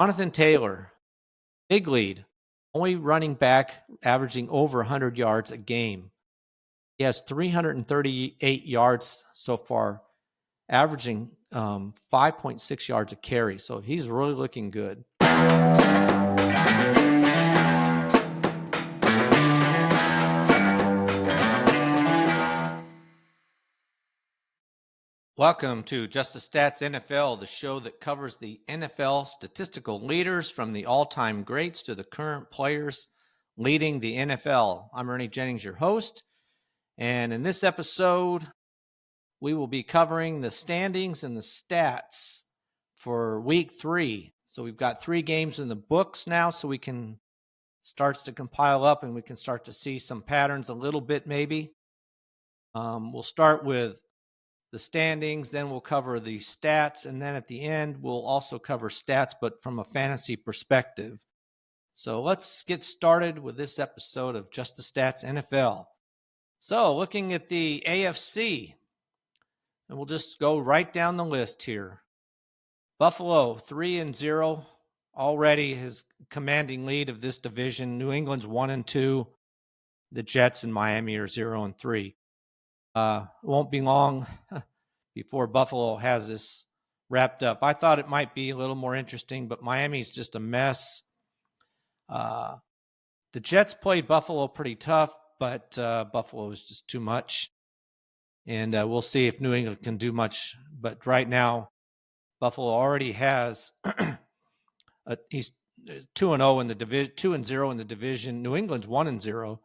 Jonathan Taylor, big lead, only running back averaging over 100 yards a game. He has 338 yards so far, averaging 5.6 yards a carry. So he's really looking good. Welcome to Just the Stats NFL, the show that covers the NFL statistical leaders from the all-time greats to the current players leading the NFL. I'm Ernie Jennings, your host, and in this episode, we will be covering the standings and the stats for Week 3. So we've got 3 games in the books now, so we can starts to compile up and we can start to see some patterns a little bit maybe. We'll start with the standings, then we'll cover the stats, and then at the end, we'll also cover stats, but from a fantasy perspective. So let's get started with this episode of Just the Stats NFL. So looking at the AFC, and we'll just go right down the list here. Buffalo, 3-0, already his commanding lead of this division. New England's 1-2. The Jets and Miami are 0-3. Won't be long before Buffalo has this wrapped up. I thought it might be a little more interesting, but Miami's just a mess. The Jets played Buffalo pretty tough, but Buffalo is just too much. And we'll see if New England can do much. But right now, Buffalo already has he's 2-0 in the division, 2-0 in the division. New England's 1-0.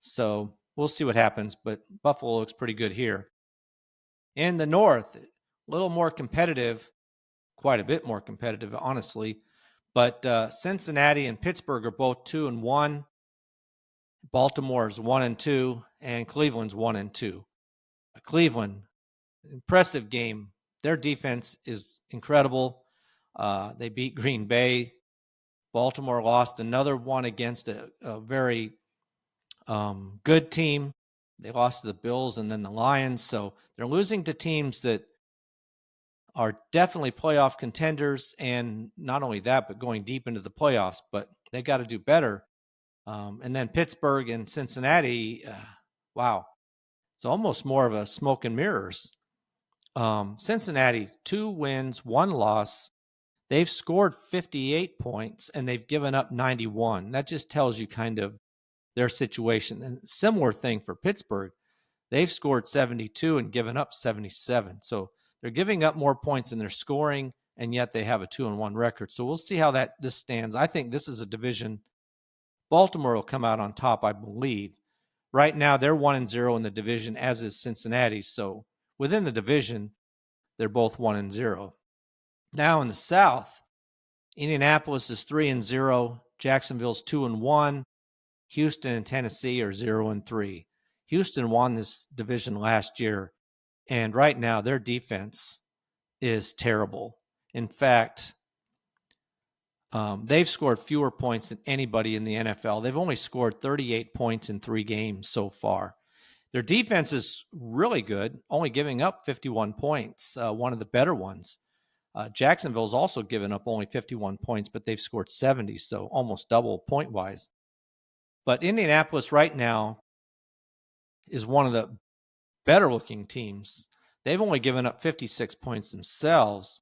So we'll see what happens, but Buffalo looks pretty good here. In the North, a little more competitive, quite a bit more competitive, honestly. But Cincinnati and Pittsburgh are both 2-1. Baltimore's 1-2, and Cleveland's 1-2. Cleveland, impressive game. Their defense is incredible. They beat Green Bay. Baltimore lost another one against a very good team. They lost to the Bills and then the Lions. So they're losing to teams that are definitely playoff contenders. And not only that, but going deep into the playoffs. But they got to do better. And then Pittsburgh and Cincinnati, wow. It's almost more of a smoke and mirrors. Cincinnati, 2 wins, 1 loss. They've scored 58 points and they've given up 91. That just tells you kind of their situation. And similar thing for Pittsburgh. They've scored 72 and given up 77. So they're giving up more points than they're scoring, and yet they have a 2-1 record. So we'll see how this stands. I think this is a division. Baltimore will come out on top, I believe. Right now, they're 1-0 in the division, as is Cincinnati. So within the division, they're both 1-0. Now in the South, Indianapolis is 3-0. Jacksonville's 2-1. Houston and Tennessee are 0-3. Houston won this division last year, and right now their defense is terrible. In fact, they've scored fewer points than anybody in the NFL. They've only scored 38 points in 3 games so far. Their defense is really good, only giving up 51 points, one of the better ones. Jacksonville's also given up only 51 points, but they've scored 70, so almost double point-wise. But Indianapolis right now is one of the better-looking teams. They've only given up 56 points themselves,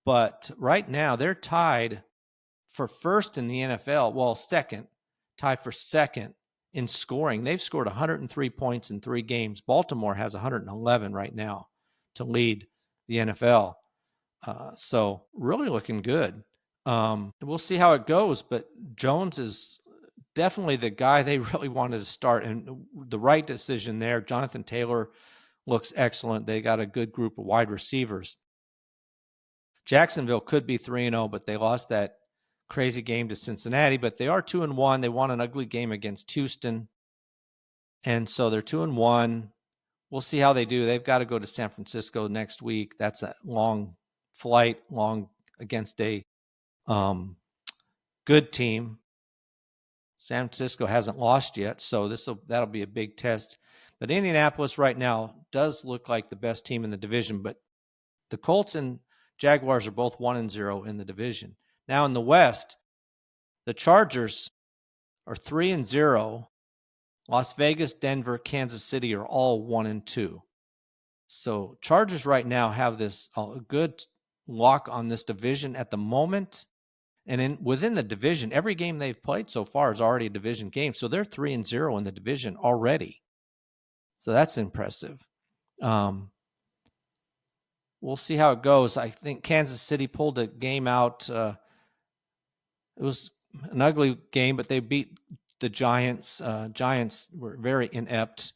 but right now they're tied for first in the NFL. Well, second, tied for second in scoring. They've scored 103 points in 3 games. Baltimore has 111 right now to lead the NFL. So really looking good. We'll see how it goes, but Jones is definitely the guy they really wanted to start, and the right decision there. Jonathan Taylor looks excellent. They got a good group of wide receivers. Jacksonville could be 3-0, but they lost that crazy game to Cincinnati, but they are 2-1. They won an ugly game against Houston, and so they're 2-1. We'll see how they do. They've got to go to San Francisco next week. That's a long flight, long against a good team. San Francisco hasn't lost yet, so that'll be a big test. But Indianapolis right now does look like the best team in the division, but the Colts and Jaguars are both 1-0 in the division. Now in the West, the Chargers are 3-0. Las Vegas, Denver, Kansas City are all 1-2. So Chargers right now have this good lock on this division at the moment. And within the division, every game they've played so far is already a division game. So they're 3-0 in the division already. So that's impressive. We'll see how it goes. I think Kansas City pulled a game out. It was an ugly game, but they beat the Giants. Giants were very inept.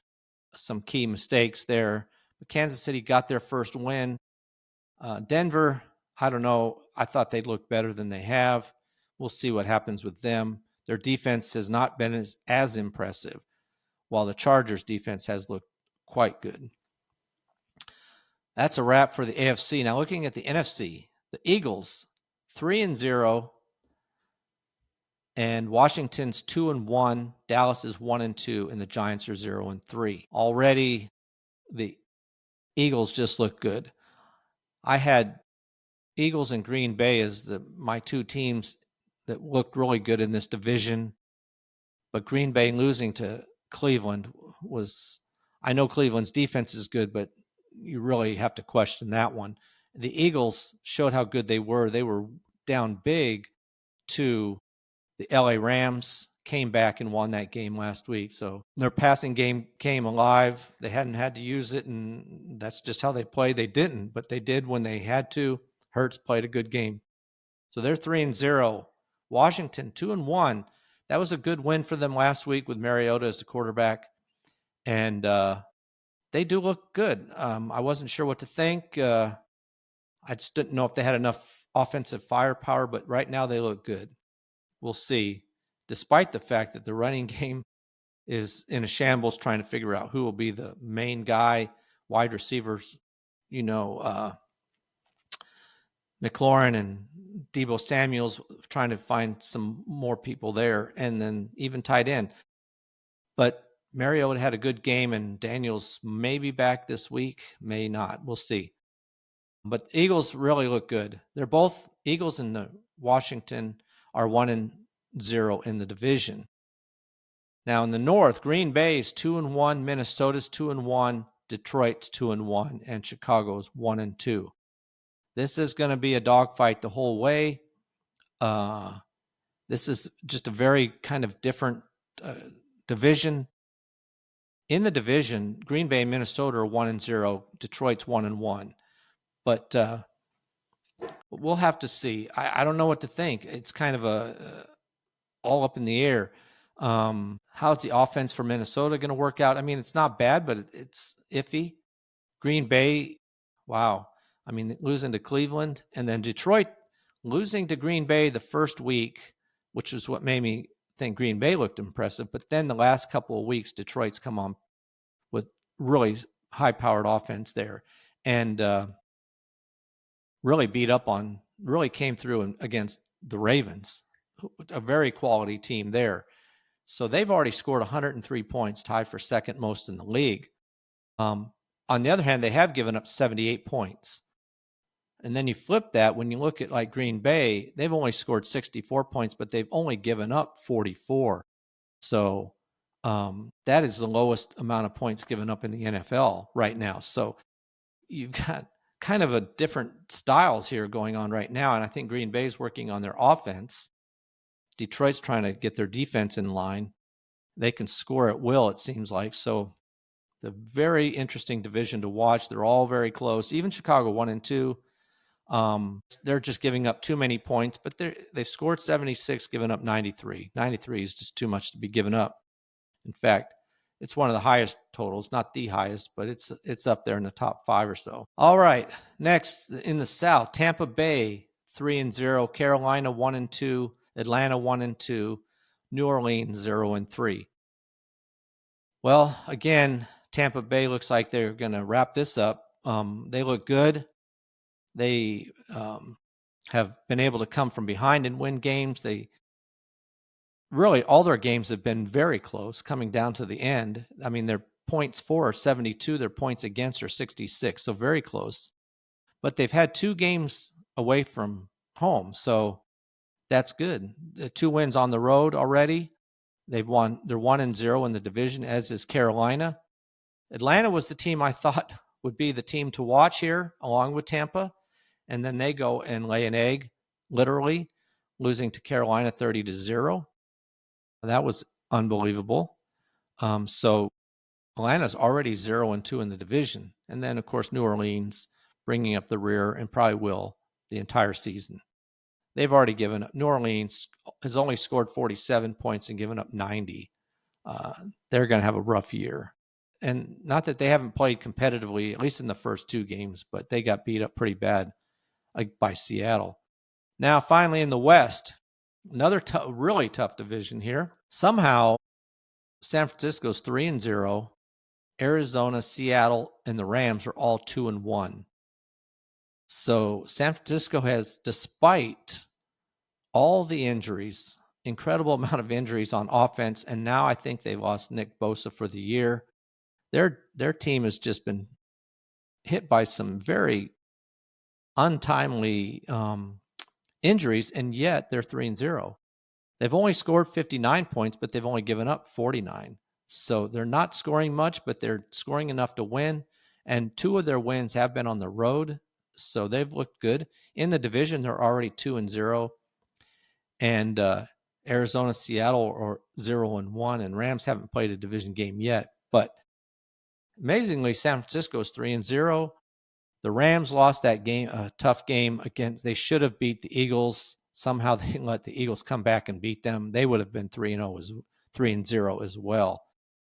Some key mistakes there. But Kansas City got their first win. Denver, I don't know. I thought they'd look better than they have. We'll see what happens with them. Their defense has not been as impressive, while the Chargers' defense has looked quite good. That's a wrap for the AFC. Now looking at the NFC, the Eagles 3-0, and Washington's 2-1, Dallas is 1-2, and the Giants are 0-3. Already, the Eagles just look good. I had Eagles and Green Bay as my two teams that looked really good in this division, but Green Bay losing to Cleveland was, I know Cleveland's defense is good, but you really have to question that one. The Eagles showed how good they were. They were down big to the LA Rams, came back and won that game last week. So their passing game came alive. They hadn't had to use it, and that's just how they play. They didn't, but they did when they had to. Hurts played a good game. So they're 3-0. Washington 2-1. That was a good win for them last week with Mariota as the quarterback. And they do look good. I wasn't sure what to think. I just didn't know if they had enough offensive firepower, but right now they look good. We'll see. Despite the fact that the running game is in a shambles trying to figure out who will be the main guy, wide receivers, McLaurin and Deebo Samuels trying to find some more people there, and then even tight end. But Mariota had a good game, and Daniels may be back this week, may not. We'll see. But the Eagles really look good. They're both Eagles and the Washington are 1-0 in the division. Now in the North, Green Bay is 2-1, Minnesota's 2-1, Detroit's 2-1, and Chicago's 1-2. This is going to be a dogfight the whole way. This is just a very kind of different division. In the division, Green Bay and Minnesota are 1-0, Detroit's 1-1. But we'll have to see. I don't know what to think. It's kind of all up in the air. How's the offense for Minnesota going to work out? I mean, it's not bad, but it's iffy. Green Bay, wow. I mean, losing to Cleveland, and then Detroit losing to Green Bay the first week, which is what made me think Green Bay looked impressive. But then the last couple of weeks, Detroit's come on with really high-powered offense there, and really came through against the Ravens, a very quality team there. So they've already scored 103 points, tied for second most in the league. On the other hand, they have given up 78 points. And then you flip that, when you look at like Green Bay, they've only scored 64 points, but they've only given up 44. So that is the lowest amount of points given up in the NFL right now. So you've got kind of a different styles here going on right now. And I think Green Bay's working on their offense. Detroit's trying to get their defense in line. They can score at will, it seems like. So it's a very interesting division to watch. They're all very close. Even Chicago 1-2. They're just giving up too many points, but they've scored 76, given up 93. 93 is just too much to be given up. In fact, it's one of the highest totals, not the highest, but it's up there in the top 5 or so. All right, next in the South, Tampa Bay 3-0, Carolina 1-2, Atlanta 1-2, New Orleans 0-3. Well, again, Tampa Bay looks like they're going to wrap this up. They look good. They have been able to come from behind and win games. Really, all their games have been very close, coming down to the end. I mean, their points for are 72, their points against are 66, so very close. But they've had 2 games away from home, so That's good. The 2 wins on the road already. They're 1-0 in the division, as is Carolina. Atlanta was the team I thought would be the team to watch here, along with Tampa. And then they go and lay an egg, literally, losing to Carolina 30-0. That was unbelievable. So Atlanta's already 0-2 in the division. And then, of course, New Orleans bringing up the rear and probably will the entire season. They've already given up. New Orleans has only scored 47 points and given up 90. They're going to have a rough year. And not that they haven't played competitively, at least in the first 2 games, but they got beat up pretty bad by Seattle. Now, finally, in the West, another really tough division here. Somehow, San Francisco's 3-0. Arizona, Seattle, and the Rams are all 2-1. So San Francisco has, despite all the injuries, incredible amount of injuries on offense, and now I think they lost Nick Bosa for the year. Their team has just been hit by some very untimely injuries, and yet they're 3-0. They've only scored 59 points, but they've only given up 49. So they're not scoring much, but they're scoring enough to win. And 2 of their wins have been on the road, so they've looked good. In the division, they're already 2-0. And Arizona, Seattle are 0-1, and Rams haven't played a division game yet. But amazingly, San Francisco is 3-0. The Rams lost that game, a tough game against. They should have beat the Eagles. Somehow they let the Eagles come back and beat them. They would have been 3-0 as well.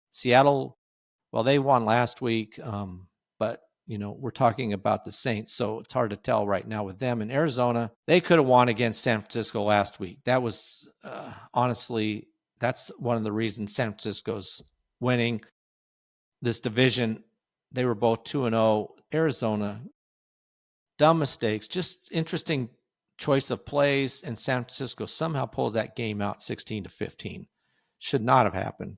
Seattle, well, they won last week, but we're talking about the Saints, so it's hard to tell right now with them. In Arizona, they could have won against San Francisco last week. That was honestly, that's one of the reasons San Francisco's winning this division. They were both 2-0. Arizona, dumb mistakes, just interesting choice of plays, and San Francisco somehow pulls that game out 16-15. Should not have happened.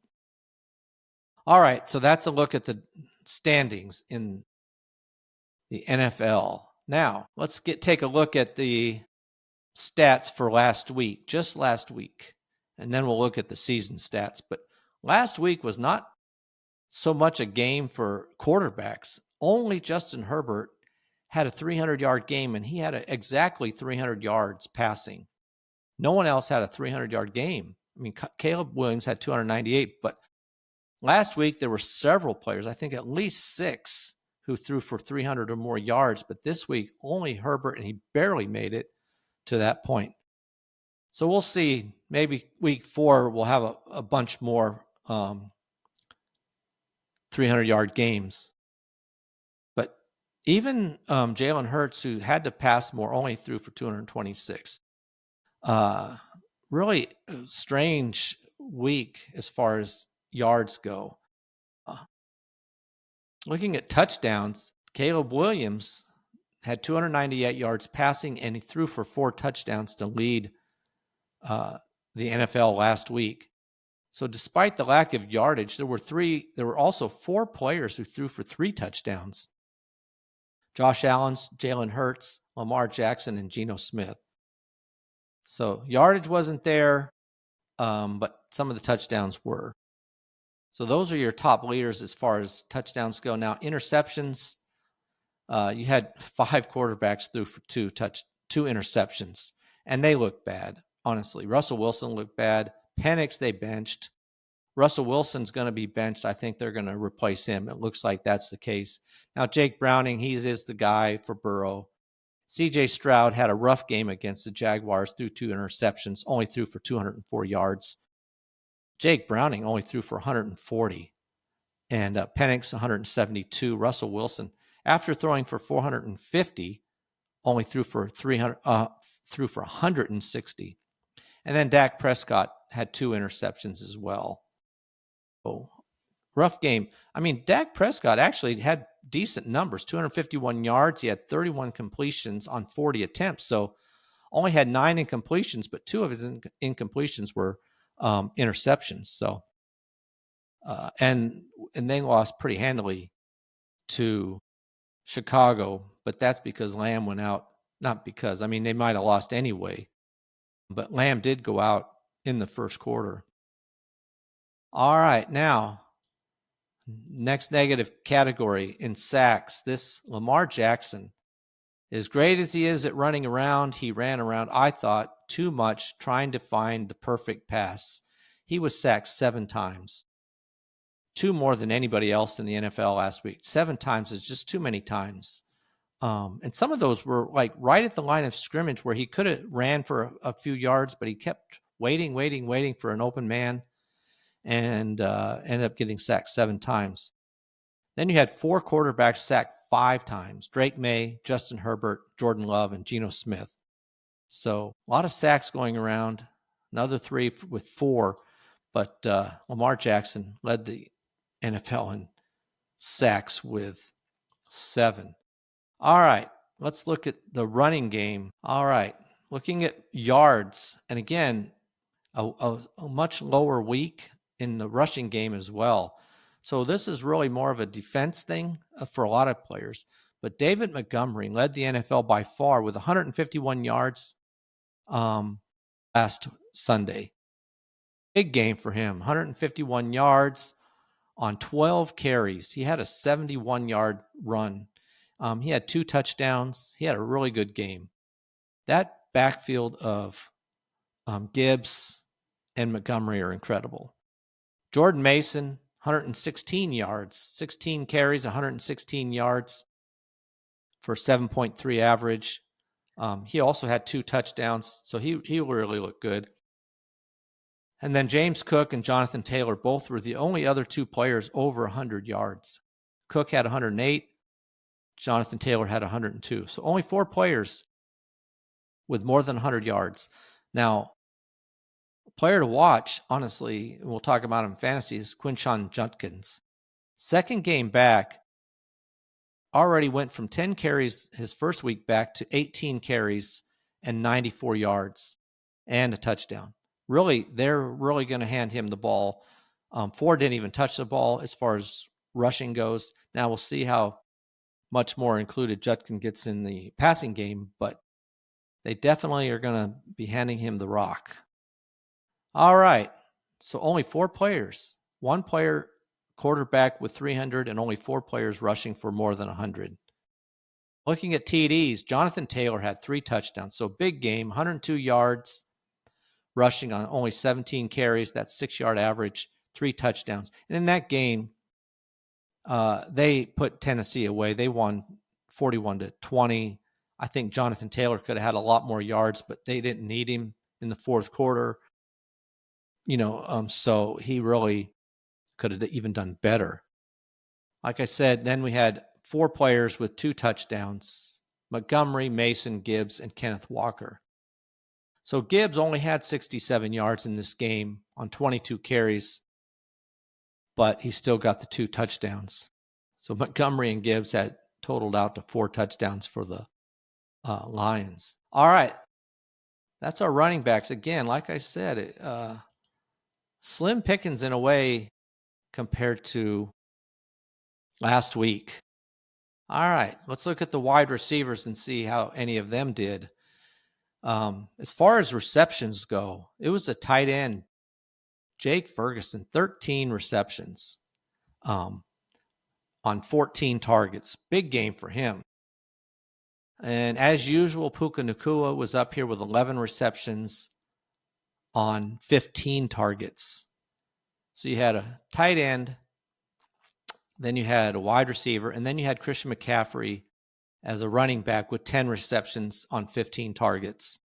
All right, so that's a look at the standings in the NFL. Now, let's take a look at the stats for last week, just last week, and then we'll look at the season stats. But last week was not so much a game for quarterbacks. Only Justin Herbert had a 300-yard game, and he had exactly 300 yards passing. No one else had a 300-yard game. I mean, Caleb Williams had 298, but last week there were several players, I think at least 6, who threw for 300 or more yards. But this week, only Herbert, and he barely made it to that point. So we'll see. Maybe week 4 we'll have a bunch more 300-yard games. But even Jalen Hurts, who had to pass more, only threw for 226. Really strange week as far as yards go. Looking at touchdowns, Caleb Williams had 298 yards passing, and he threw for 4 touchdowns to lead the NFL last week. So despite the lack of yardage, there were also 4 players who threw for 3 touchdowns. Josh Allen, Jalen Hurts, Lamar Jackson, and Geno Smith. So yardage wasn't there, but some of the touchdowns were. So those are your top leaders as far as touchdowns go. Now, interceptions, you had 5 quarterbacks threw for 2 interceptions, and they looked bad, honestly. Russell Wilson looked bad. Penix, they benched. Russell Wilson's going to be benched. I think they're going to replace him. It looks like that's the case. Now, Jake Browning, he is the guy for Burrow. C.J. Stroud had a rough game against the Jaguars, threw 2 interceptions, only threw for 204 yards. Jake Browning only threw for 140, and Penix 172. Russell Wilson, after throwing for 450, only threw for 160. And then Dak Prescott had 2 interceptions as well. Oh, rough game. I mean, Dak Prescott actually had decent numbers, 251 yards. He had 31 completions on 40 attempts. So only had 9 incompletions, but 2 of his incompletions were interceptions. So, and they lost pretty handily to Chicago, but that's because Lamb went out. Not because, I mean, they might have lost anyway. but Lamb did go out in the first quarter. All right, now, next negative category in sacks. This Lamar Jackson, as great as he is at running around, he ran around, I thought, too much trying to find the perfect pass. He was sacked 7 times. 2 more than anybody else in the NFL last week. 7 times is just too many times. And some of those were like right at the line of scrimmage where he could have ran for a few yards, but he kept waiting for an open man and ended up getting sacked 7 times. Then you had 4 quarterbacks sacked 5 times: Drake May, Justin Herbert, Jordan Love, and Geno Smith. So a lot of sacks going around. Another 3 with 4, but Lamar Jackson led the NFL in sacks with 7. All right, let's look at the running game. All right, looking at yards, and again, a much lower week in the rushing game as well. So this is really more of a defense thing for a lot of players. But David Montgomery led the NFL by far with 151 yards last Sunday. Big game for him, 151 yards on 12 carries. He had a 71-yard run. He had 2 touchdowns. He had a really good game. That backfield of Gibbs and Montgomery are incredible. Jordan Mason, 116 yards, 16 carries, 116 yards for 7.3 average. He also had 2 touchdowns, so he really looked good. And then James Cook and Jonathan Taylor both were the only other 2 players over 100 yards. Cook had 108. Jonathan Taylor had 102. So only 4 players with more than 100 yards. Now, a player to watch, honestly, and we'll talk about him in fantasy, is Quinshon Judkins. Second game back, already went from 10 carries his first week back to 18 carries and 94 yards and a touchdown. Really, they're really going to hand him the ball. Ford didn't even touch the ball as far as rushing goes. Now we'll see how much more included Judkins gets in the passing game, but they definitely are going to be handing him the rock. All right, so only 4 players. 1 player quarterback with 300 and only 4 players rushing for more than 100. Looking at TDs, Jonathan Taylor had 3 touchdowns, so big game, 102 yards, rushing on only 17 carries. That's 6-yard average, 3 touchdowns. And in that game, they put Tennessee away. They won 41-20. I think Jonathan Taylor could have had a lot more yards, but they didn't need him in the fourth quarter. So he really could have even done better. Like I said, then we had 4 players with 2 touchdowns: Montgomery, Mason, Gibbs, and Kenneth Walker. So Gibbs only had 67 yards in this game on 22 carries, but he still got the 2 touchdowns. So Montgomery and Gibbs had totaled out to 4 touchdowns for the Lions. All right. That's our running backs. Again, like I said, slim pickings in a way compared to last week. All right. Let's look at the wide receivers and see how any of them did. As far as receptions go, it was a tight end, Jake Ferguson, 13 receptions on 14 targets. Big game for him. And as usual, Puka Nacua was up here with 11 receptions on 15 targets. So you had a tight end, then you had a wide receiver, and then you had Christian McCaffrey as a running back with 10 receptions on 15 targets.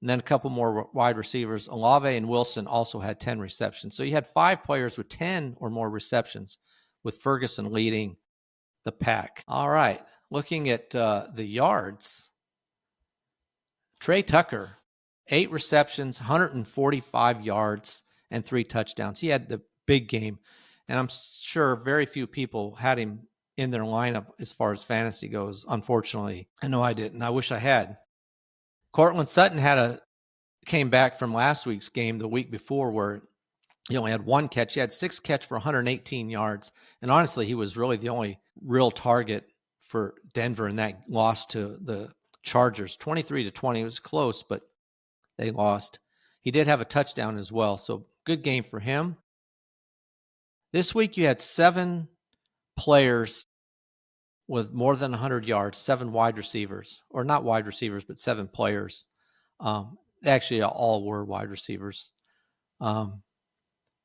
And then a couple more wide receivers. Olave and Wilson also had 10 receptions. So you had 5 players with 10 or more receptions, with Ferguson leading the pack. All right. Looking at the yards, Trey Tucker, 8 receptions, 145 yards, and 3 touchdowns. He had the big game. And I'm sure very few people had him in their lineup as far as fantasy goes, unfortunately. I know I didn't. I wish I had. Cortland Sutton came back from last week's game the week before where he only had 1 catch. He had 6 catch for 118 yards. And honestly, he was really the only real target for Denver in that loss to the Chargers. 23-20. It was close, but they lost. He did have a touchdown as well, so good game for him. This week you had 7 players with more than 100 yards, 7 wide receivers, or not wide receivers, but 7 players. Actually, all were wide receivers,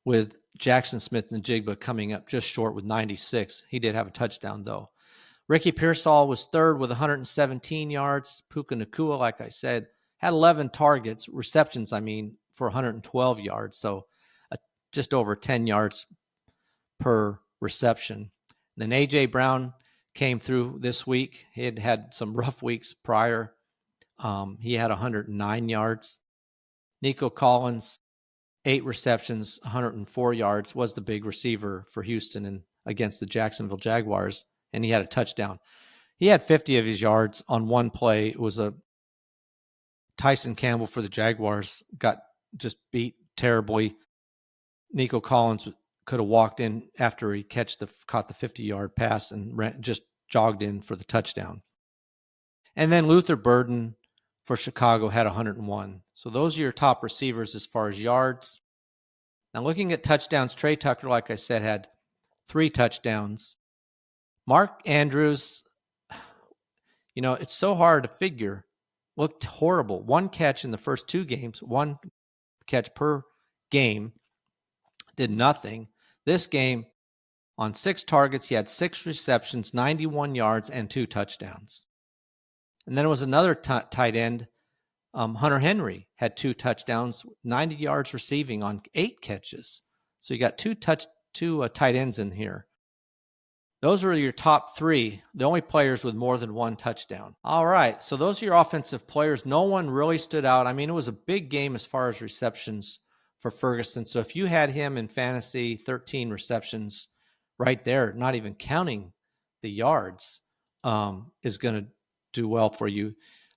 with Jackson Smith-Njigba coming up just short with 96. He did have a touchdown, though. Ricky Pearsall was third with 117 yards. Puka Nacua, like I said, had 11 receptions, for 112 yards. So just over 10 yards per reception. Then A.J. Brown came through this week. He had had some rough weeks prior. He had 109 yards. Nico Collins, 8 receptions, 104 yards, was the big receiver for Houston and against the Jacksonville Jaguars, and he had a touchdown. He had 50 of his yards on one play. It was a Tyson Campbell for the Jaguars got just beat terribly. Nico Collins could have walked in after he caught the 50-yard pass and just jogged in for the touchdown. And then Luther Burden for Chicago had 101. So those are your top receivers as far as yards. Now looking at touchdowns, Trey Tucker, like I said, had 3 touchdowns. Mark Andrews, it's so hard to figure, looked horrible. 1 catch in the first 2 games, 1 catch per game, did nothing. This game, on 6 targets, he had 6 receptions, 91 yards, and 2 touchdowns. And then it was another tight end, Hunter Henry, had 2 touchdowns, 90 yards receiving on 8 catches. So you got 2 tight ends in here. Those are your top 3, the only players with more than 1 touchdown. All right, so those are your offensive players. No one really stood out. It was a big game as far as receptions for Ferguson. So if you had him in fantasy, 13 receptions right there, not even counting the yards, is going to do well for you.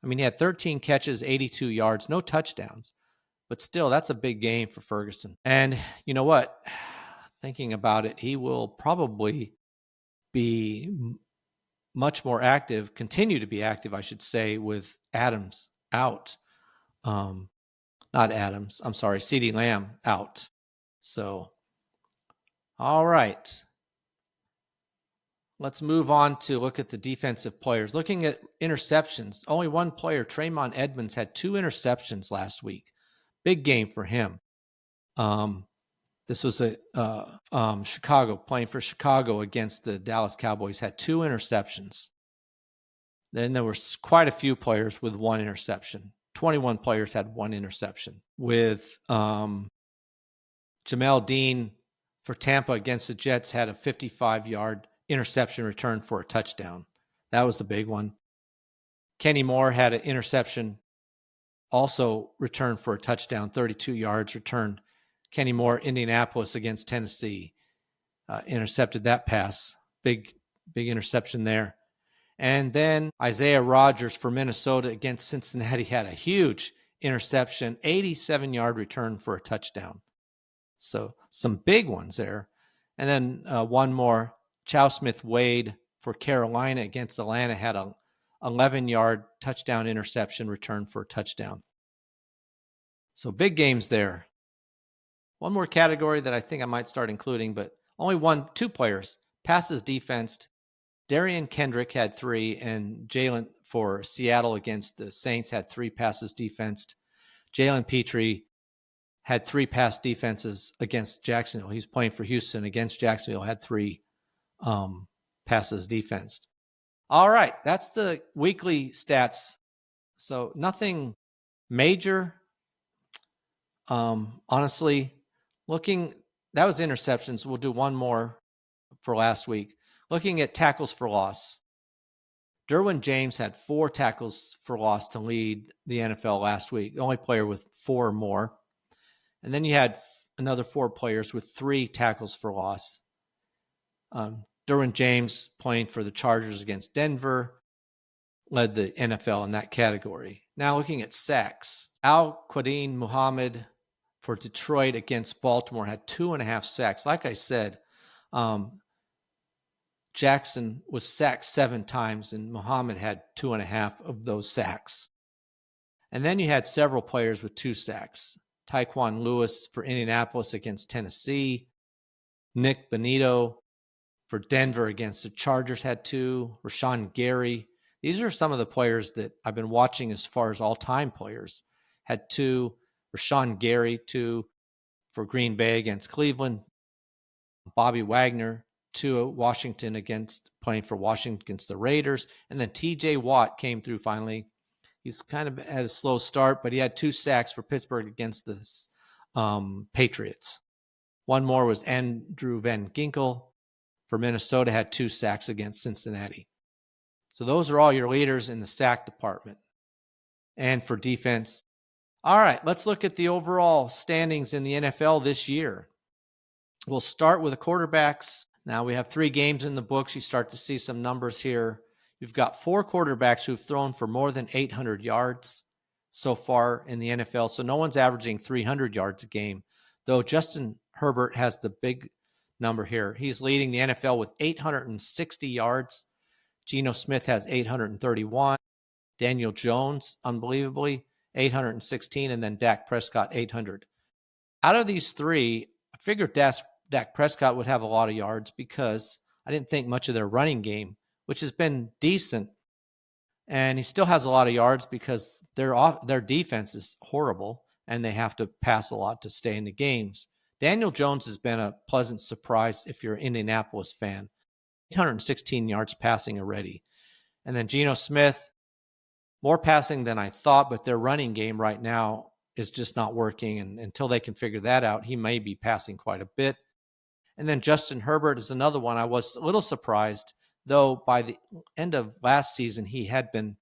He had 13 catches, 82 yards, no touchdowns. But still, that's a big game for Ferguson. And you know what? Thinking about it, he will probably be much more active, continue to be active, I should say, with Adams out. Not Adams, I'm sorry, CeeDee Lamb out. So, all right. Let's move on to look at the defensive players. Looking at interceptions, only one player, Trayvon Edmonds, had 2 interceptions last week. Big game for him. This was Chicago, playing for Chicago against the Dallas Cowboys, had 2 interceptions. Then there were quite a few players with 1 interception. 21 players had 1 interception. With Jamel Dean for Tampa against the Jets had a 55-yard interception return for a touchdown. That was the big one. Kenny Moore had an interception also returned for a touchdown, 32 yards returned. Kenny Moore, Indianapolis against Tennessee, intercepted that pass. Big interception there. And then Isaiah Rodgers for Minnesota against Cincinnati had a huge interception, 87-yard return for a touchdown. So some big ones there. And then one more, Chow Smith-Wade for Carolina against Atlanta had a 11-yard touchdown interception return for a touchdown. So big games there. One more category that I think I might start including, but only 2 players. Passes defensed. Darian Kendrick had 3, and Jalen for Seattle against the Saints had 3 passes defensed. Jalen Petrie had 3 pass defenses against Jacksonville. He's playing for Houston against Jacksonville, had 3 passes defensed. All right, that's the weekly stats. So nothing major. Honestly, that was interceptions. We'll do one more for last week. Looking at tackles for loss, Derwin James had 4 tackles for loss to lead the NFL last week, the only player with 4 or more. And then you had another 4 players with 3 tackles for loss. Derwin James, playing for the Chargers against Denver, led the NFL in that category. Now looking at sacks, Al-Quadin Muhammad for Detroit against Baltimore had 2.5 sacks. Like I said, Jackson was sacked 7 times, and Muhammad had 2.5 of those sacks. And then you had several players with 2 sacks. Tyquan Lewis for Indianapolis against Tennessee. Nick Benito for Denver against the Chargers had 2. Rashawn Gary. These are some of the players that I've been watching as far as all-time players. Had 2. Rashawn Gary, 2 for Green Bay against Cleveland. Bobby Wagner, 2 Washington playing for Washington against the Raiders. And then TJ Watt came through finally. He's kind of had a slow start, but he had 2 sacks for Pittsburgh against the Patriots. One more was Andrew Van Ginkel for Minnesota, had 2 sacks against Cincinnati. So those are all your leaders in the sack department. And for defense, all right, let's look at the overall standings in the NFL this year. We'll start with the quarterbacks. Now we have 3 games in the books. You start to see some numbers here. You've got 4 quarterbacks who've thrown for more than 800 yards so far in the NFL. So no one's averaging 300 yards a game, though Justin Herbert has the big number here. He's leading the NFL with 860 yards. Geno Smith has 831. Daniel Jones, unbelievably, 816. And then Dak Prescott, 800. Out of these 3, I figured Dak Prescott would have a lot of yards because I didn't think much of their running game, which has been decent. And he still has a lot of yards because their defense is horrible and they have to pass a lot to stay in the games. Daniel Jones has been a pleasant surprise if you're an Indianapolis fan. 816 yards passing already. And then Geno Smith, more passing than I thought, but their running game right now is just not working. And until they can figure that out, he may be passing quite a bit. And then Justin Herbert is another one. I was a little surprised, though by the end of last season, he had been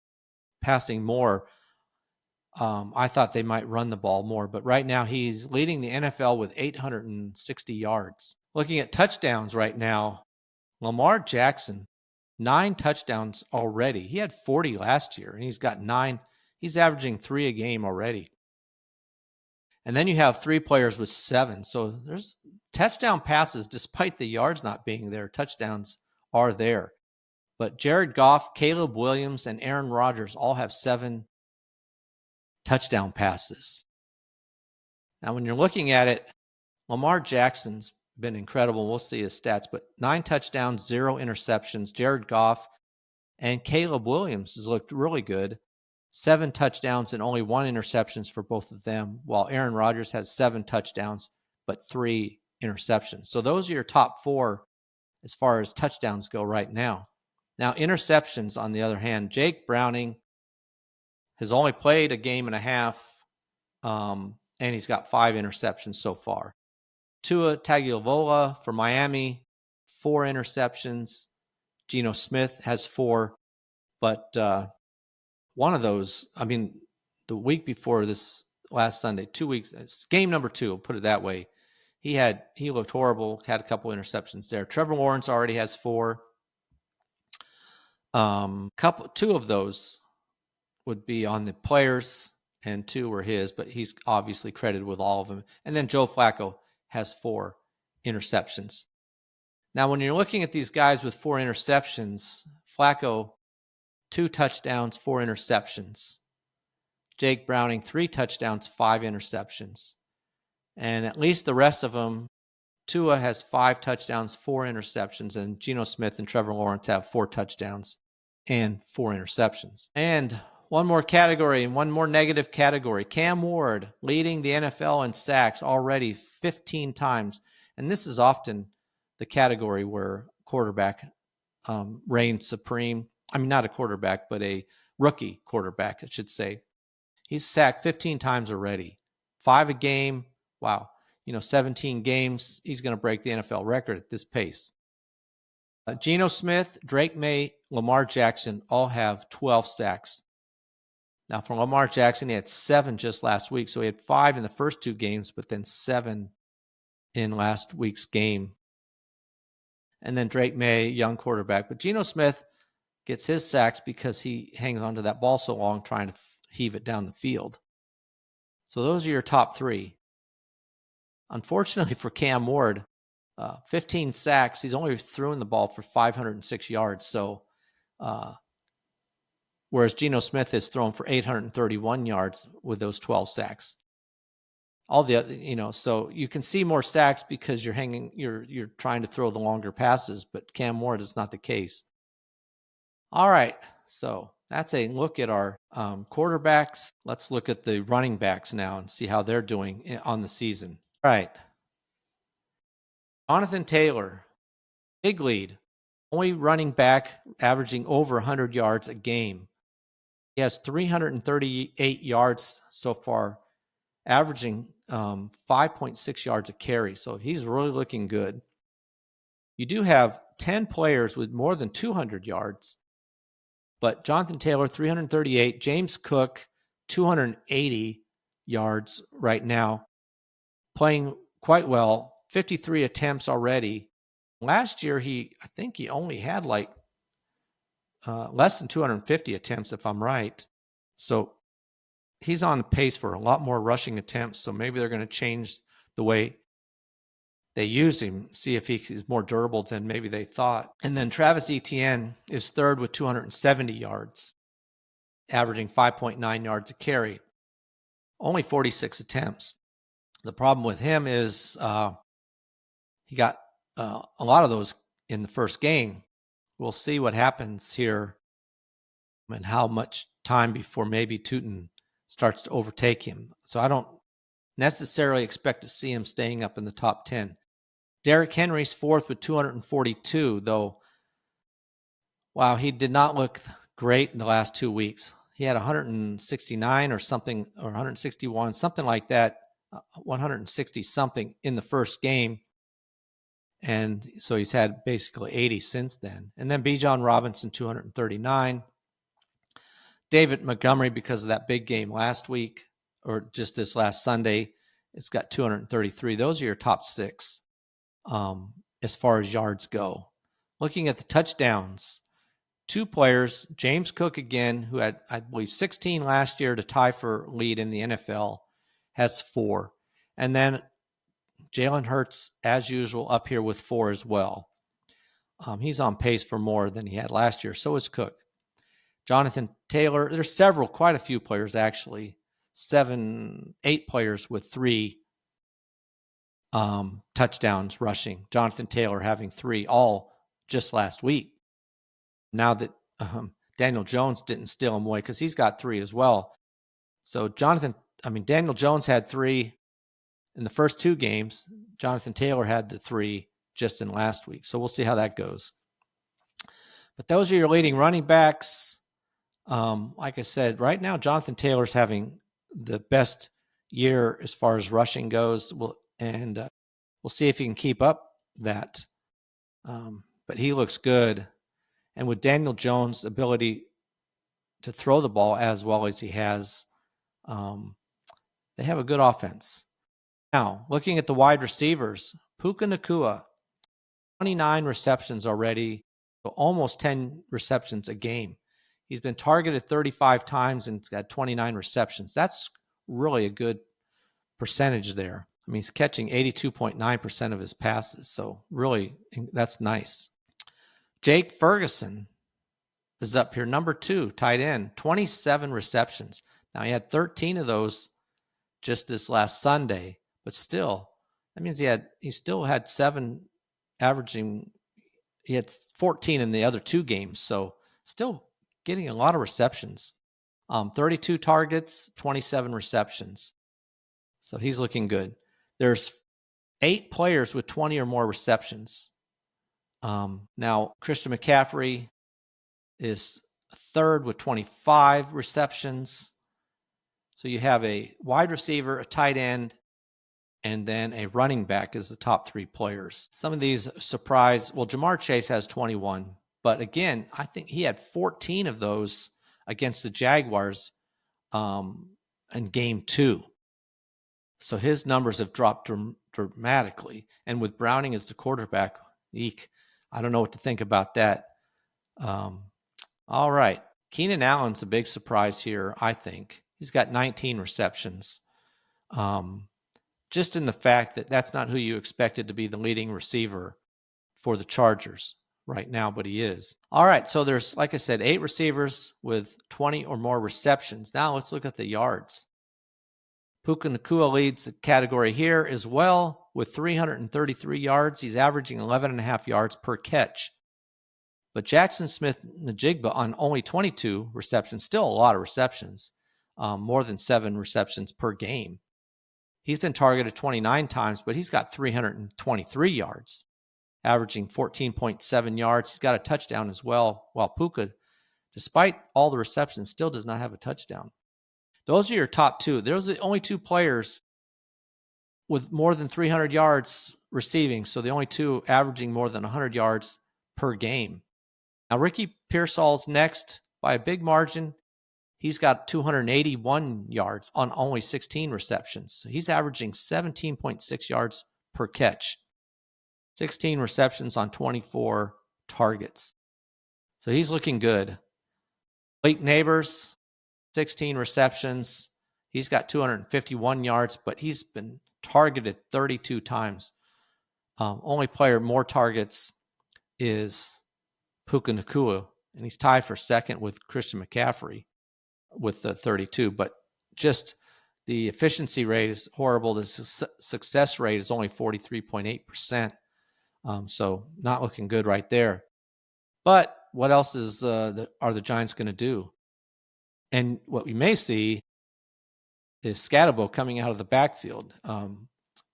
passing more. I thought they might run the ball more, but right now he's leading the NFL with 860 yards. Looking at touchdowns right now, Lamar Jackson, 9 touchdowns already. He had 40 last year, and he's got 9. He's averaging 3 a game already. And then you have 3 players with 7. So there's touchdown passes, despite the yards not being there. Touchdowns are there. But Jared Goff, Caleb Williams, and Aaron Rodgers all have 7 touchdown passes. Now, when you're looking at it, Lamar Jackson's been incredible. We'll see his stats, but 9 touchdowns, 0 interceptions. Jared Goff and Caleb Williams has looked really good. 7 touchdowns and only 1 interceptions for both of them, while Aaron Rodgers has 7 touchdowns, but 3 interceptions. So those are your top 4 as far as touchdowns go right now. Now, interceptions, on the other hand, Jake Browning has only played a game and a half, and he's got 5 interceptions so far. Tua Tagovailoa for Miami, 4 interceptions. Geno Smith has 4, but one of those, the week before this last Sunday, 2 weeks, it's game number 2, I'll put it that way. He looked horrible, had a couple interceptions there. Trevor Lawrence already has 4. 2 of those would be on the players and 2 were his, but he's obviously credited with all of them. And then Joe Flacco has 4 interceptions. Now, when you're looking at these guys with 4 interceptions, Flacco, 2 touchdowns, 4 interceptions. Jake Browning, 3 touchdowns, 5 interceptions. And at least the rest of them, Tua has 5 touchdowns, 4 interceptions, and Geno Smith and Trevor Lawrence have 4 touchdowns and 4 interceptions. And one more category and one more negative category. Cam Ward leading the NFL in sacks already 15 times. And this is often the category where quarterback reigns supreme. Not a quarterback, but a rookie quarterback, I should say. He's sacked 15 times already. 5 a game. Wow. 17 games. He's going to break the NFL record at this pace. Geno Smith, Drake May, Lamar Jackson all have 12 sacks. Now, for Lamar Jackson, he had 7 just last week. So he had 5 in the first 2 games, but then 7 in last week's game. And then Drake May, young quarterback. But Geno Smith gets his sacks because he hangs onto that ball so long trying to heave it down the field. So those are your top 3. Unfortunately for Cam Ward, 15 sacks. He's only throwing the ball for 506 yards. So whereas Geno Smith has thrown for 831 yards with those 12 sacks. All the other, so you can see more sacks because you're trying to throw the longer passes, but Cam Ward is not the case. All right, so that's a look at our quarterbacks. Let's look at the running backs now and see how they're doing on the season. All right. Jonathan Taylor, big lead. Only running back averaging over 100 yards a game. He has 338 yards so far, averaging 5.6 yards a carry. So he's really looking good. You do have 10 players with more than 200 yards, but Jonathan Taylor, 338, James Cook, 280 yards right now, playing quite well, 53 attempts already. Last year, I think he only had like less than 250 attempts, if I'm right. So he's on pace for a lot more rushing attempts. So maybe they're going to change the way they use him, see if he's more durable than maybe they thought. And then Travis Etienne is third with 270 yards, averaging 5.9 yards a carry, only 46 attempts. The problem with him is he got a lot of those in the first game. We'll see what happens here and how much time before maybe Tootin starts to overtake him. So I don't necessarily expect to see him staying up in the top 10. Derrick Henry's fourth with 242, though. Wow, he did not look great in the last 2 weeks. He had 169 or something, or 161, something like that, 160 something in the first game. And so he's had basically 80 since then. And then Bijan Robinson, 239. David Montgomery, because of that big game last week, or just this last Sunday, it's got 233. Those are your top six as far as yards go. Looking at the touchdowns, two players, James Cook again, who had, I believe, 16 last year to tie for lead in the NFL, has 4. And then Jalen Hurts, as usual, up here with 4 as well. He's on pace for more than he had last year. So is Cook. Jonathan Taylor, there's quite a few players actually, 7, 8 players with 3 touchdowns rushing. Jonathan Taylor having 3 all just last week. Now that Daniel Jones didn't steal him away because he's got 3 as well. So Daniel Jones had 3 in the first 2 games. Jonathan Taylor had the 3 just in last week. So we'll see how that goes. But those are your leading running backs. Like I said, right now, Jonathan Taylor's having the best year as far as rushing goes. We'll see if he can keep up that. But he looks good. And with Daniel Jones' ability to throw the ball as well as he has, they have a good offense. Now, looking at the wide receivers, Puka Nacua, 29 receptions already, so almost 10 receptions a game. He's been targeted 35 times and he's got 29 receptions. That's really a good percentage there. I mean, he's catching 82.9% of his passes, so really, that's nice. Jake Ferguson is up here, number 2, tight end, 27 receptions. Now, he had 13 of those just this last Sunday, but still, that means he still had 7 averaging. He had 14 in the other 2 games, so still getting a lot of receptions. 32 targets, 27 receptions. So he's looking good. There's 8 players with 20 or more receptions. Now, Christian McCaffrey is third with 25 receptions. So you have a wide receiver, a tight end, and then a running back as the top 3 players. Some of these surprise. Well, Jamar Chase has 21. But again, I think he had 14 of those against the Jaguars in game 2. So his numbers have dropped dramatically. And with Browning as the quarterback, I don't know what to think about that. All right. Keenan Allen's a big surprise here, I think. He's got 19 receptions. Just in the fact that that's not who you expected to be the leading receiver for the Chargers. right now, but he is. All right, so there's, like I said, 8 receivers with 20 or more receptions. Now let's look at the yards. Puka Nacua leads the category here as well with 333 yards. He's averaging 11.5 yards per catch. But Jackson Smith-Njigba on only 22 receptions, still a lot of receptions, more than 7 receptions per game. He's been targeted 29 times, but he's got 323 yards, averaging 14.7 yards. He's got a touchdown as well, while Puka, despite all the receptions, still does not have a touchdown. Those are your top 2. Those are the only 2 players with more than 300 yards receiving, so the only 2 averaging more than 100 yards per game. Now, Ricky Pearsall's next by a big margin. He's got 281 yards on only 16 receptions. So he's averaging 17.6 yards per catch, 16 receptions on 24 targets. So he's looking good. Blake Neighbors, 16 receptions. He's got 251 yards, but he's been targeted 32 times. Only player more targets is Puka Nacua, and he's tied for second with Christian McCaffrey with the 32. But just the efficiency rate is horrible. The success rate is only 43.8%. So not looking good right there. But what else is are the Giants going to do? And what we may see is Scatterbo coming out of the backfield.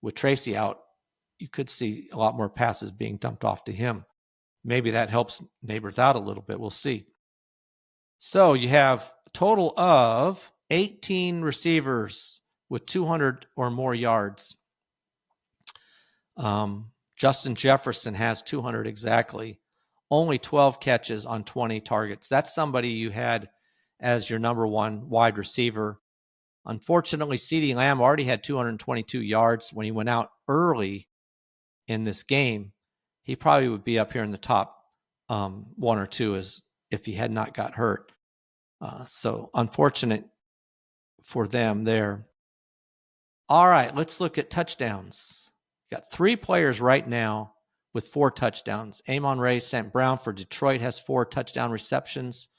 With Tracy out, you could see a lot more passes being dumped off to him. Maybe that helps Neighbors out a little bit. We'll see. So you have a total of 18 receivers with 200 or more yards. Justin Jefferson has 200 exactly. Only 12 catches on 20 targets. That's somebody you had as your number 1 wide receiver. Unfortunately, CeeDee Lamb already had 222 yards when he went out early in this game. He probably would be up here in the top 1 or 2 as if he had not got hurt. So unfortunate for them there. All right, let's look at touchdowns. Got 3 players right now with 4 touchdowns. Amon-Ra St. Brown for Detroit has 4 touchdown receptions.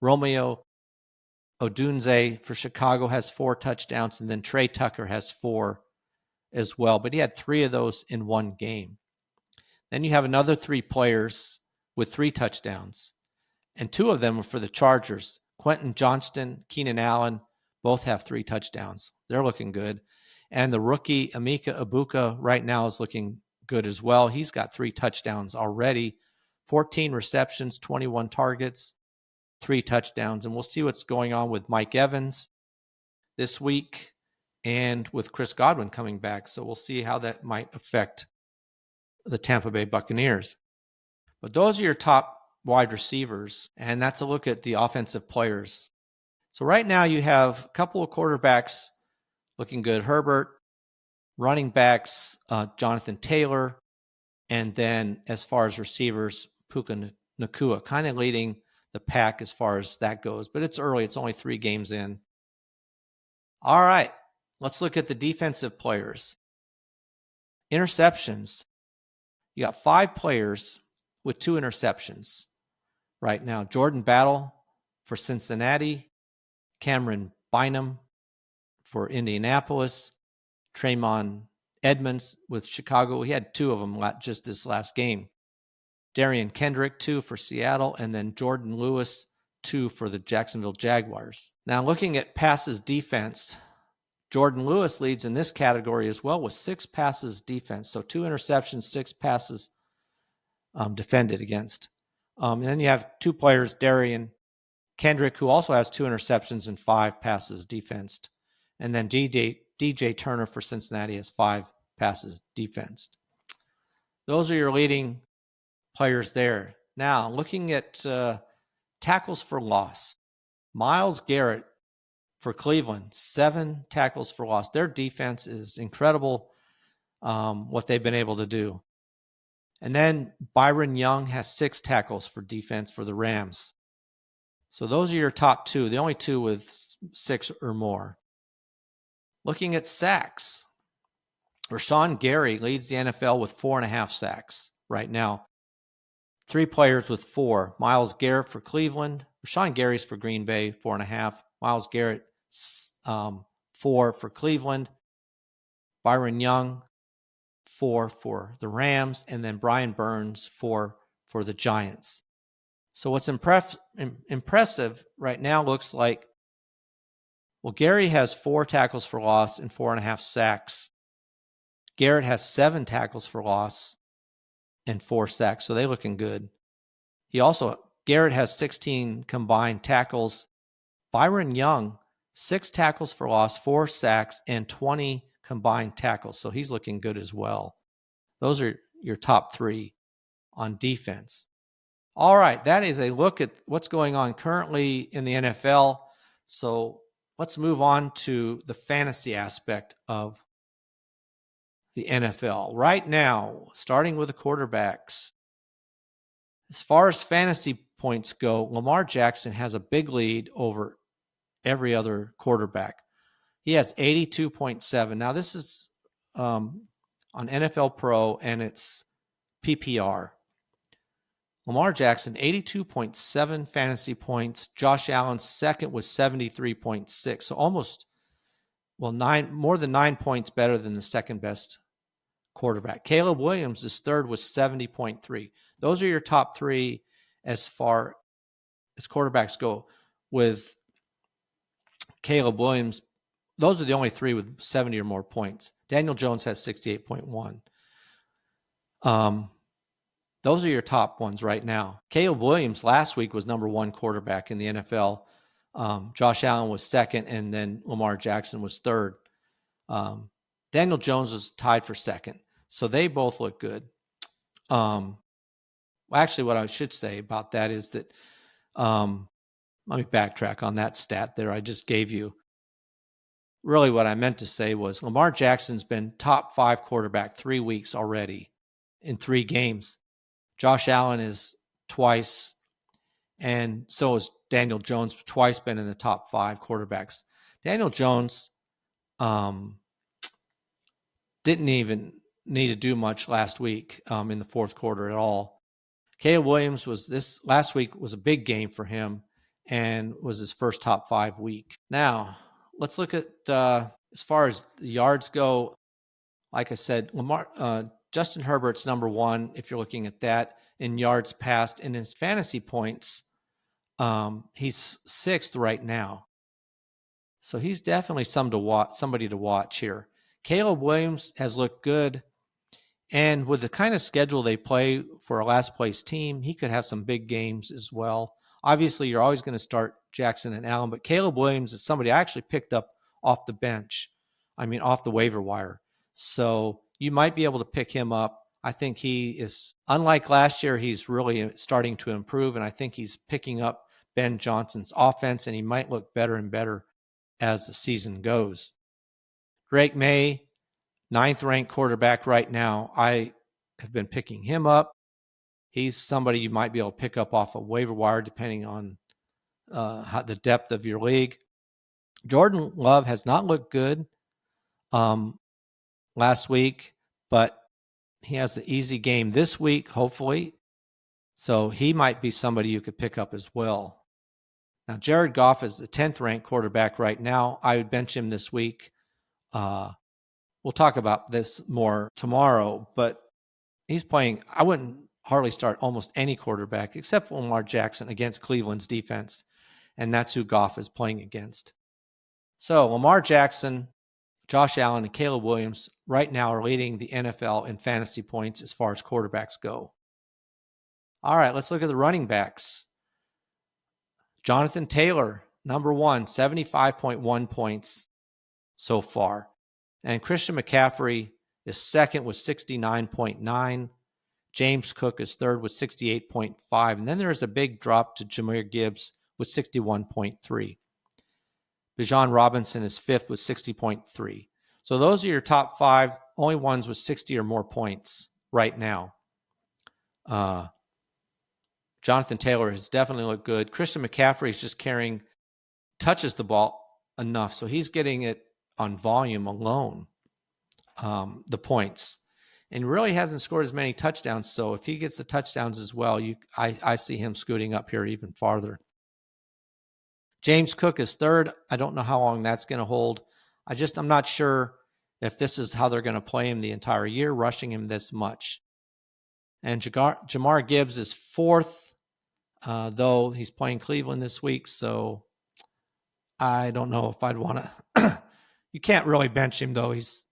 Romeo Odunze for Chicago has 4 touchdowns, and then Trey Tucker has 4 as well. But he had 3 of those in one game. Then you have another 3 players with 3 touchdowns, and 2 of them are for the Chargers. Quentin Johnston, Keenan Allen, both have 3 touchdowns. They're looking good. And the rookie Emeka Egbuka right now is looking good as well. He's got 3 touchdowns already, 14 receptions, 21 targets, 3 touchdowns. And we'll see what's going on with Mike Evans this week and with Chris Godwin coming back. So we'll see how that might affect the Tampa Bay Buccaneers. But those are your top wide receivers, and that's a look at the offensive players. So right now you have a couple of quarterbacks looking good. Herbert, running backs, Jonathan Taylor, and then as far as receivers, Puka Nacua, kind of leading the pack as far as that goes. But it's early. It's only 3 games in. All right, let's look at the defensive players. Interceptions. You got 5 players with 2 interceptions right now. Jordan Battle for Cincinnati, Cameron Bynum for Indianapolis, Tremon Edmonds with Chicago. He had 2 of them just this last game. Darian Kendrick, 2 for Seattle, and then Jordan Lewis, 2 for the Jacksonville Jaguars. Now, looking at passes defense, Jordan Lewis leads in this category as well with 6 passes defense. So 2 interceptions, 6 passes defended against. And then you have 2 players, Darian Kendrick, who also has 2 interceptions and 5 passes defensed. And then DJ Turner for Cincinnati has 5 passes defensed. Those are your leading players there. Now, looking at tackles for loss. Myles Garrett for Cleveland, 7 tackles for loss. Their defense is incredible, what they've been able to do. And then Byron Young has 6 tackles for defense for the Rams. So those are your top 2, the only 2 with 6 or more. Looking at sacks, Rashawn Gary leads the NFL with 4.5 sacks right now. Three players with 4. Myles Garrett for Cleveland. Rashawn Gary's for Green Bay, 4.5. Myles Garrett, 4 for Cleveland. Byron Young, 4 for the Rams. And then Brian Burns, 4 for the Giants. So what's impressive right now looks like, well, Gary has 4 tackles for loss and 4.5 sacks. Garrett has 7 tackles for loss and 4 sacks, so they're looking good. Garrett has 16 combined tackles. Byron Young, 6 tackles for loss, 4 sacks, and 20 combined tackles, so he's looking good as well. Those are your top 3 on defense. All right, that is a look at what's going on currently in the NFL. So let's move on to the fantasy aspect of the NFL. Right now, starting with the quarterbacks, as far as fantasy points go, Lamar Jackson has a big lead over every other quarterback. He has 82.7. Now, this is on NFL Pro, and it's PPR. Lamar Jackson, 82.7 fantasy points. Josh Allen, second, was 73.6. So more than 9 points better than the second best quarterback. Caleb Williams is third with 70.3. Those are your top 3 as far as quarterbacks go. With Caleb Williams, those are the only 3 with 70 or more points. Daniel Jones has 68.1. Those are your top ones right now. Caleb Williams last week was number 1 quarterback in the NFL. Josh Allen was second, and then Lamar Jackson was third. Daniel Jones was tied for second. So they both look good. Actually, what I should say about that is that, let me backtrack on that stat there I just gave you. Really what I meant to say was Lamar Jackson's been top 5 quarterback 3 weeks already in 3 games. Josh Allen is twice, and so is Daniel Jones, twice been in the top 5 quarterbacks. Daniel Jones didn't even need to do much last week in the fourth quarter at all. Caleb Williams last week was a big game for him and was his first top 5 week. Now, let's look at as far as the yards go. Like I said, Justin Herbert's number 1 if you're looking at that in yards passed. In his fantasy points, he's 6th right now. So he's definitely somebody to watch here. Caleb Williams has looked good. And with the kind of schedule they play for a last place team, he could have some big games as well. Obviously, you're always going to start Jackson and Allen, but Caleb Williams is somebody I actually picked up off the bench. Off the waiver wire. So you might be able to pick him up. I think he is, unlike last year, he's really starting to improve, and I think he's picking up Ben Johnson's offense, and he might look better and better as the season goes. Drake May, 9th-ranked quarterback right now. I have been picking him up. He's somebody you might be able to pick up off a waiver wire depending on the depth of your league. Jordan Love has not looked good last week, but he has the easy game this week, hopefully. So he might be somebody you could pick up as well. Now, Jared Goff is the 10th-ranked quarterback right now. I would bench him this week. We'll talk about this more tomorrow, but he's playing. I wouldn't hardly start almost any quarterback except for Lamar Jackson against Cleveland's defense, and that's who Goff is playing against. So Lamar Jackson, Josh Allen, and Caleb Williams right now are leading the NFL in fantasy points as far as quarterbacks go. All right, let's look at the running backs. Jonathan Taylor, number 1, 75.1 points so far. And Christian McCaffrey is second with 69.9. James Cook is third with 68.5. And then there's a big drop to Jahmyr Gibbs with 61.3. Bijan Robinson is fifth with 60.3. So those are your top 5, only ones with 60 or more points right now. Jonathan Taylor has definitely looked good. Christian McCaffrey is just touches the ball enough, so he's getting it on volume alone, the points. and really hasn't scored as many touchdowns. So if he gets the touchdowns as well, I see him scooting up here even farther. James Cook is third. I don't know how long that's going to hold. I'm not sure if this is how they're going to play him the entire year, rushing him this much. And Jahmyr Gibbs is fourth, though he's playing Cleveland this week. So I don't know if I'd want to. You can't really bench him, though. He's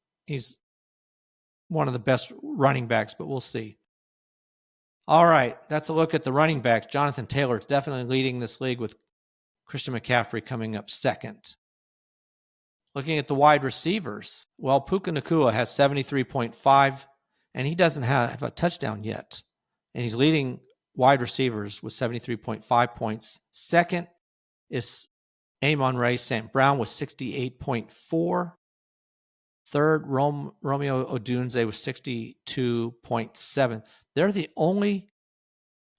one of the best running backs, but we'll see. All right, that's a look at the running backs. Jonathan Taylor is definitely leading this league with Christian McCaffrey coming up second. Looking at the wide receivers, well, Puka Nacua has 73.5, and he doesn't have a touchdown yet. And he's leading wide receivers with 73.5 points. Second is Amon-Ra St. Brown with 68.4. Third, Romeo Odunze with 62.7. They're the only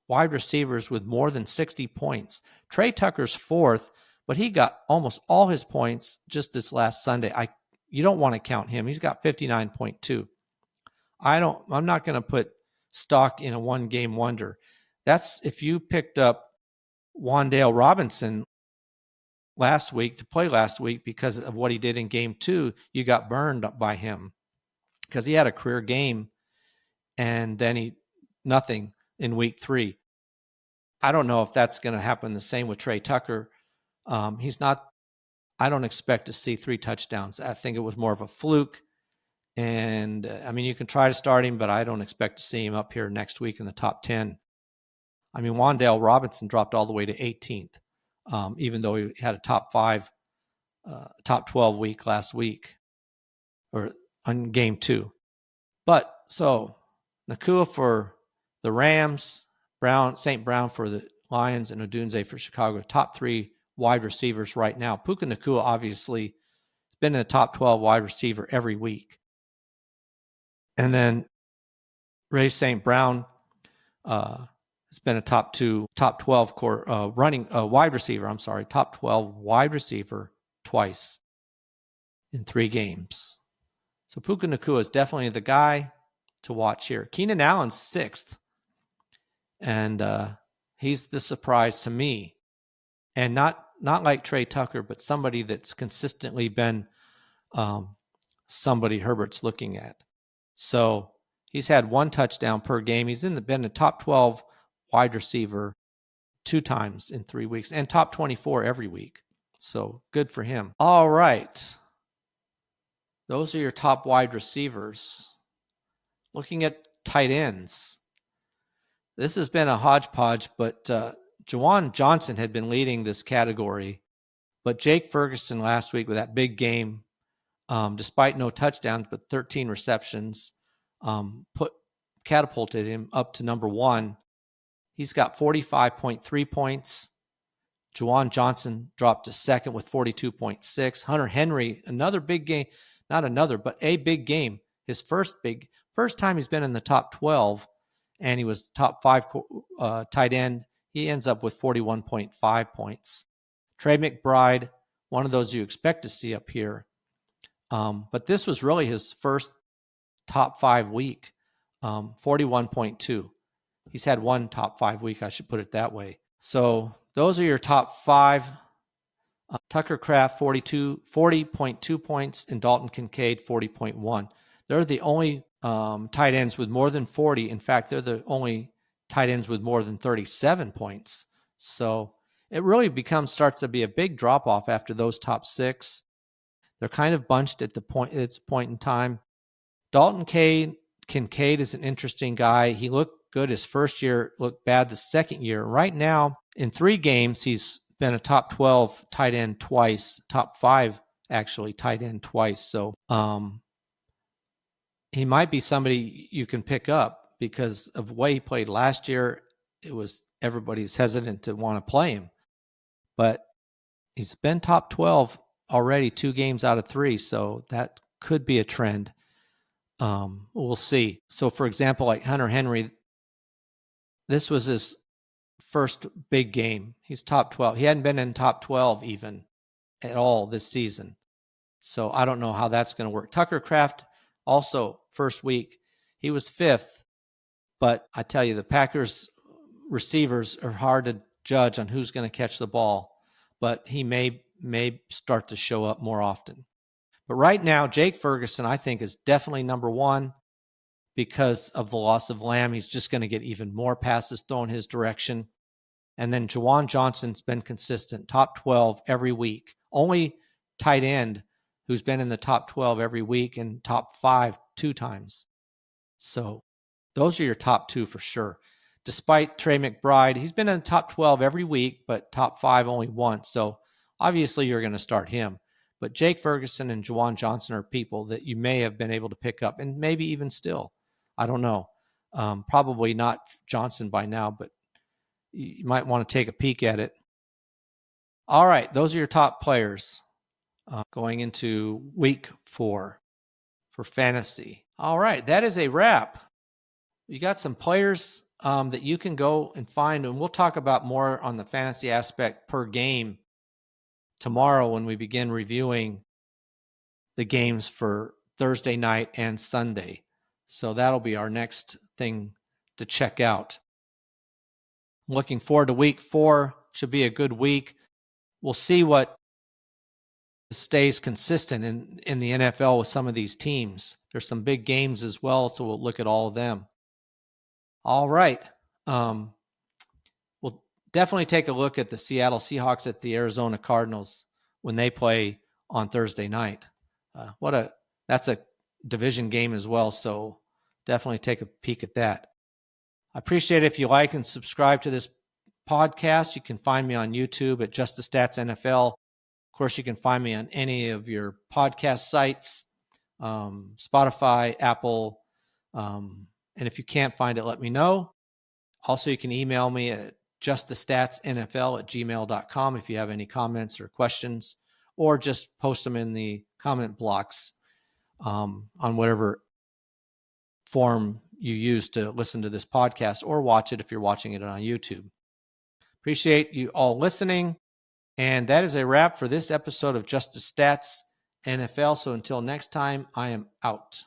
wide receivers with more than 60 points. Trey Tucker's fourth, but he got almost all his points just this last Sunday. You don't want to count him. He's got 59.2. I'm not going to put stock in a one-game wonder. That's if you picked up Wan'Dale Robinson last week because of what he did in game 2, you got burned by him because he had a career game and then nothing in week 3. I don't know if that's going to happen the same with Trey Tucker. I don't expect to see 3 touchdowns. I think it was more of a fluke. And you can try to start him, but I don't expect to see him up here next week in the top 10. Wan'Dale Robinson dropped all the way to 18th, even though he had a top 12 week last week or on game 2. But so Nacua for the Rams, St. Brown for the Lions, and Odunze for Chicago. Top 3 wide receivers right now. Puka Nacua obviously has been in the top 12 wide receiver every week. And then Ray St. Brown has been a top 12 wide receiver. Top 12 wide receiver twice in 3 games. So Puka Nacua is definitely the guy to watch here. Keenan Allen's 6th, and he's the surprise to me, and not like Trey Tucker, but somebody that's consistently been somebody Herbert's looking at. So he's had 1 touchdown per game. He's been a top 12 wide receiver 2 times in 3 weeks and top 24 every week. So good for him. All right. Those are your top wide receivers. Looking at tight ends. This has been a hodgepodge, but Juwan Johnson had been leading this category. But Jake Ferguson last week with that big game, despite no touchdowns, but 13 receptions, catapulted him up to number 1. He's got 45.3 points. Juwan Johnson dropped to second with 42.6. Hunter Henry, another big game, but a big game. His first time he's been in the top 12, and he was top 5 tight end. He ends up with 41.5 points. Trey McBride, one of those you expect to see up here. But this was really his first top 5 week, 41.2. He's had 1 top 5 week, I should put it that way. So those are your top 5. Tucker Kraft, 40.2 points, and Dalton Kincaid, 40.1. They're the only tight ends with more than 40. In fact, they're the only tight ends with more than 37 points. So it really starts to be a big drop-off after those top 6. They're kind of bunched at its point in time. Dalton Kincaid is an interesting guy. He looked good his first year, looked bad the second year. Right now, in 3 games, he's been a top 12 tight end twice, top 5 actually tight end twice. So he might be somebody you can pick up because of the way he played last year. Everybody's hesitant to want to play him, but he's been top 12 already 2 games out of 3. So that could be a trend. We'll see. So for example, like Hunter Henry, this was his first big game. He's top 12. He hadn't been in top 12 even at all this season. So I don't know how that's going to work. Tucker Kraft also first week, He was 5th, but I tell you, the Packers receivers are hard to judge on who's going to catch the ball, but he may start to show up more often. But right now, Jake Ferguson, I think, is definitely number one because of the loss of Lamb. He's just going to get even more passes thrown his direction. And then Juwan Johnson's been consistent, top 12 every week. Only tight end who's been in the top 12 every week and top 5 2 times. So those are your top 2 for sure. Despite Trey McBride, he's been in the top 12 every week, but top 5 only once. So obviously you're going to start him. But Jake Ferguson and Juwan Johnson are people that you may have been able to pick up, and maybe even still. I don't know. Probably not Johnson by now, but you might want to take a peek at it. All right, those are your top players going into week 4 for fantasy. All right, that is a wrap. You got some players that you can go and find, and we'll talk about more on the fantasy aspect per game tomorrow when we begin reviewing the games for Thursday night and Sunday. So that'll be our next thing to check out. Looking forward to week 4. Should be a good week. We'll see what stays consistent in the NFL with some of these teams. There's some big games as well, so we'll look at all of them. All right. We'll definitely take a look at the Seattle Seahawks at the Arizona Cardinals when they play on Thursday night. That's a division game as well, so definitely take a peek at that. I appreciate it if you like and subscribe to this podcast. You can find me on YouTube at Just the Stats NFL. Of course, you can find me on any of your podcast sites, Spotify, Apple, and if you can't find it, let me know. Also, you can email me at justthestatsnfl@gmail.com if you have any comments or questions, or just post them in the comment blocks on whatever form you use to listen to this podcast, or watch it if you're watching it on YouTube. Appreciate you all listening. And that is a wrap for this episode of Just the Stats NFL. So until next time, I am out.